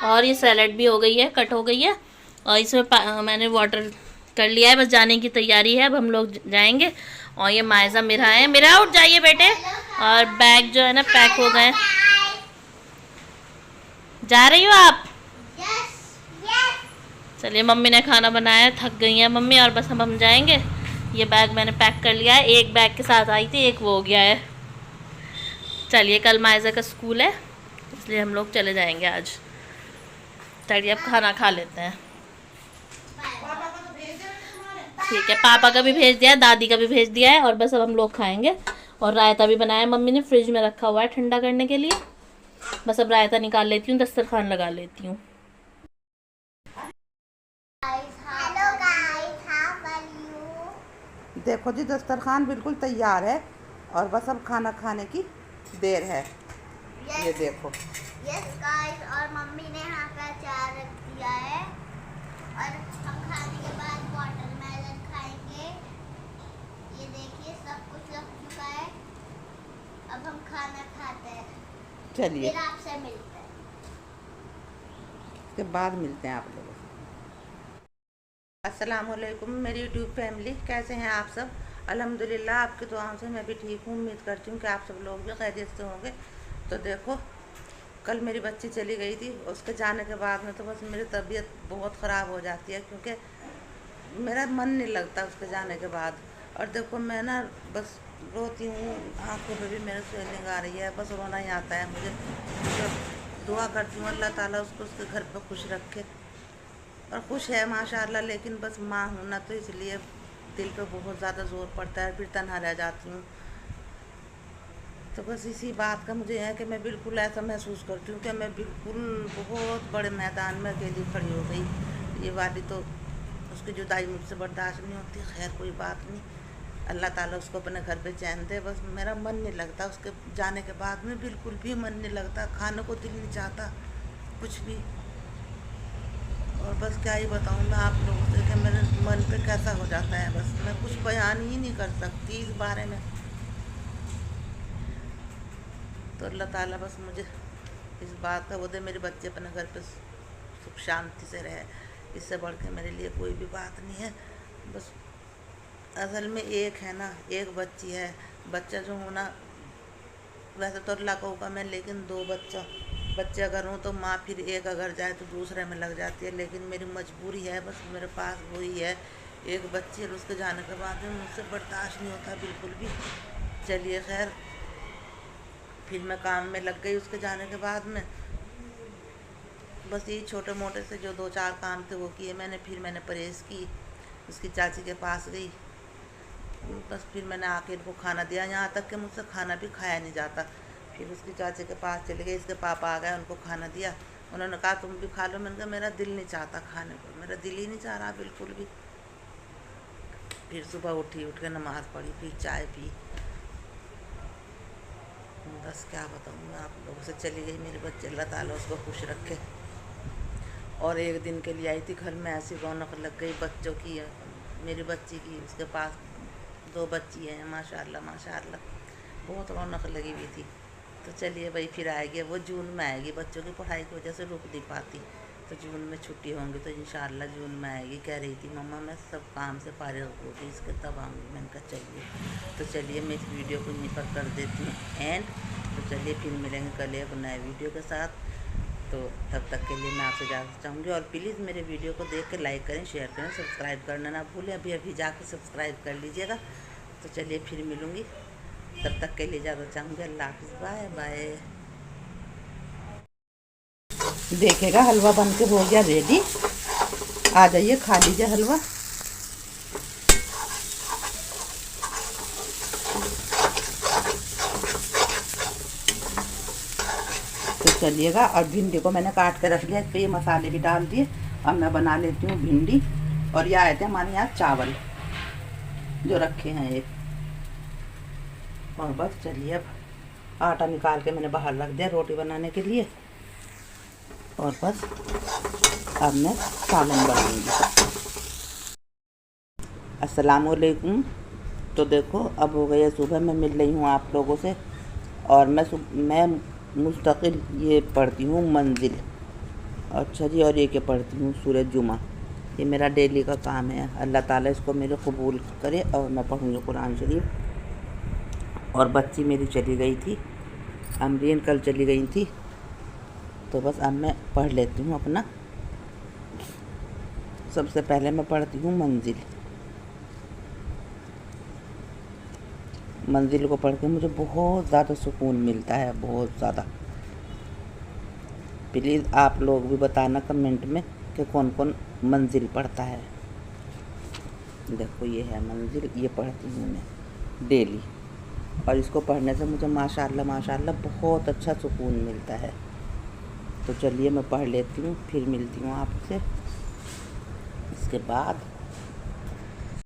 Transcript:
और ये सैलड भी हो गई है, कट हो गई है। और इसमें मैंने वाटर कर लिया है, बस जाने की तैयारी है। अब हम लोग जाएंगे। और ये मायजा मेरा है, मेरा उठ जाइए बेटे। और बैग जो है ना पैक हो गए। जा रही हो आप? चलिए, मम्मी ने खाना बनाया, थक गई है मम्मी, और बस हम जाएंगे। ये बैग मैंने पैक कर लिया है, एक बैग के साथ आई थी, एक वो हो गया है। चलिए, कल मायजा का स्कूल है, इसलिए हम लोग चले जाएंगे आज। चलिए अब खाना खा लेते हैं। ठीक है, पापा का भी भेज दिया है, दादी का भी भेज दिया है, और बस अब हम लोग खाएंगे। और रायता भी बनाया मम्मी ने, फ्रिज में रखा हुआ है ठंडा करने के लिए। बस अब रायता निकाल लेती हूँ, दस्तरखान लगा लेती हूँ। देखो जी, दस्तरखान बिल्कुल तैयार है और बस अब खाना खाने की देर है। ये देखो। यस गाइस, और मम्मी ने यहाँ पे अचार रख दिया है, और हम खाने के बाद वाटरमेलन खाएंगे। ये देखिए, सब कुछ रख चुका है। अब हम खाना खाते हैं, चलिए फिर आपसे मिलते हैं। इसके बाद मिलते हैं आप लोगों से। अस्सलाम वालेकुम मेरी यूट्यूब फैमिली, कैसे हैं आप सब? अल्हम्दुलिल्लाह, आपकी दुआओं से मैं भी ठीक हूँ। उम्मीद करती हूँ कि आप सब लोग भी खैरियत से होंगे। तो देखो, कल मेरी बच्ची चली गई थी, उसके जाने के बाद में तो बस मेरी तबीयत बहुत ख़राब हो जाती है, क्योंकि मेरा मन नहीं लगता उसके जाने के बाद। और देखो, मैं ना बस रोती हूँ, आँखों पे भी मेरे स्वेलिंग आ रही है, बस रोना ही आता है मुझे। तो दुआ करती हूँ अल्लाह ताला उसको उसके घर पे खुश रखे, और खुश है माशाअल्लाह। लेकिन बस माँ हूँ ना, तो इसलिए दिल पे बहुत ज़्यादा ज़ोर पड़ता है, फिर तन्हा रह जाती हूँ। तो बस इसी बात का मुझे है कि मैं बिल्कुल ऐसा महसूस करती हूँ कि मैं बिल्कुल बहुत बड़े मैदान में अकेली खड़ी हो गई। ये वाली तो उसकी जुदाई मुझसे बर्दाश्त नहीं होती। खैर, कोई बात नहीं, अल्लाह ताला उसको अपने घर पे चैन दे। बस मेरा मन नहीं लगता उसके जाने के बाद में, बिल्कुल भी मन नहीं लगता, खाने को दिल नहीं चाहता कुछ भी। और बस क्या ही बताऊँ मैं आप लोगों से कि मेरे मन पे कैसा हो जाता है, बस मैं कुछ बयान ही नहीं कर सकती इस बारे में। तो अल्लाह ताला बस मुझे इस बात का वो दे, मेरे बच्चे अपने घर पे सुख शांति से रहे, इससे बढ़ के मेरे लिए कोई भी बात नहीं है। बस असल में एक है ना, एक बच्ची है, बच्चा जो होना वैसे तो अल्लाह का हुक्म है, लेकिन दो बच्चे अगर हों तो माँ फिर एक अगर जाए तो दूसरे में लग जाती है। लेकिन मेरी मजबूरी है, बस मेरे पास वही है, एक बच्ची है। उसके जाने के बाद में मुझसे बर्दाश्त नहीं होता बिल्कुल भी। चलिए खैर, फिर मैं काम में लग गई उसके जाने के बाद में। बस यही छोटे मोटे से जो दो चार काम थे वो किए मैंने। फिर मैंने परहेज़ की, उसकी चाची के पास गई, बस फिर मैंने आके इनको खाना दिया। यहाँ तक कि मुझसे खाना भी खाया नहीं जाता। फिर उसकी चाची के पास चले गए, इसके पापा आ गए, उनको खाना दिया। उन्होंने कहा तुम भी खा लो। मैंने कहा मेरा दिल नहीं चाहता खाने को, मेरा दिल ही नहीं चाह रहा बिल्कुल भी। फिर सुबह उठ के नमाज़ पढ़ी, फिर चाय पी। बस क्या बताऊँ मैं आप लोगों से। चली गई मेरे बच्चे, अल्लाह ताला उसको खुश रखे। और एक दिन के लिए आई थी घर में, ऐसी रौनक लग गई बच्चों की, मेरी बच्ची की। उसके पास दो बच्ची हैं, माशाल्लाह माशाल्लाह, बहुत रौनक लगी हुई थी। तो चलिए भाई, फिर आएगी, वो जून में आएगी। बच्चों की पढ़ाई की वजह से रुक नहीं पाती, तो जून में छुट्टी होंगी, तो इंशाल्लाह जून में आएगी। कह रही थी मम्मा मैं सब काम से फारिग होगी इसके तब आऊँगी। मैंने कहा चलिए। तो चलिए मैं इस वीडियो को यहीं पर कर देती हूँ एंड। तो चलिए फिर मिलेंगे कल एक नए वीडियो के साथ। तो तब तक के लिए मैं आपसे इजाज़त चाहूँगी। और प्लीज़ मेरे वीडियो को देख के लाइक करें, शेयर करें, सब्सक्राइब करना ना भूलें। अभी अभी जाके सब्सक्राइब कर लीजिएगा। तो चलिए फिर मिलूँगी, तब तक के लिए इजाज़त चाहूँगी। अल्लाह हाफ़िज़, बाय बाय। देखिएगा, हलवा बन के हो गया रेडी। आ जाइए, खा लीजिए हलवा। तो चलिएगा, और भिंडी को मैंने काट के रख लिया, इस पर ये मसाले भी डाल दिए। अब मैं बना लेती हूँ भिंडी। और ये आए थे हमारे यहाँ चावल जो रखे हैं एक। और बस चलिए, अब आटा निकाल के मैंने बाहर रख दिया रोटी बनाने के लिए। और बस अब मैं सालन बनाऊंगी। अस्सलाम वालेकुम। तो देखो, अब हो गई है सुबह, मैं मिल रही हूँ आप लोगों से। और मैं मुस्तकिल ये पढ़ती हूँ मंजिल। अच्छा जी, और ये क्या पढ़ती हूँ सूरज जुमा। ये मेरा डेली का काम है। अल्लाह ताला इसको मेरे कबूल करे और मैं पढ़ूँगी कुरान शरीफ। और बच्ची मेरी चली गई थी, अमरीन कल चली गई थी, तो बस अब मैं पढ़ लेती हूँ अपना। सबसे पहले मैं पढ़ती हूँ मंजिल। मंजिल को पढ़ के मुझे बहुत ज़्यादा सुकून मिलता है, बहुत ज़्यादा। प्लीज़ आप लोग भी बताना कमेंट में कि कौन कौन मंजिल पढ़ता है। देखो ये है मंजिल, ये पढ़ती हूँ मैं डेली, और इसको पढ़ने से मुझे माशाल्लाह माशाल्लाह बहुत अच्छा सुकून मिलता है। तो चलिए मैं पढ़ लेती हूँ, फिर मिलती हूँ आपसे इसके बाद।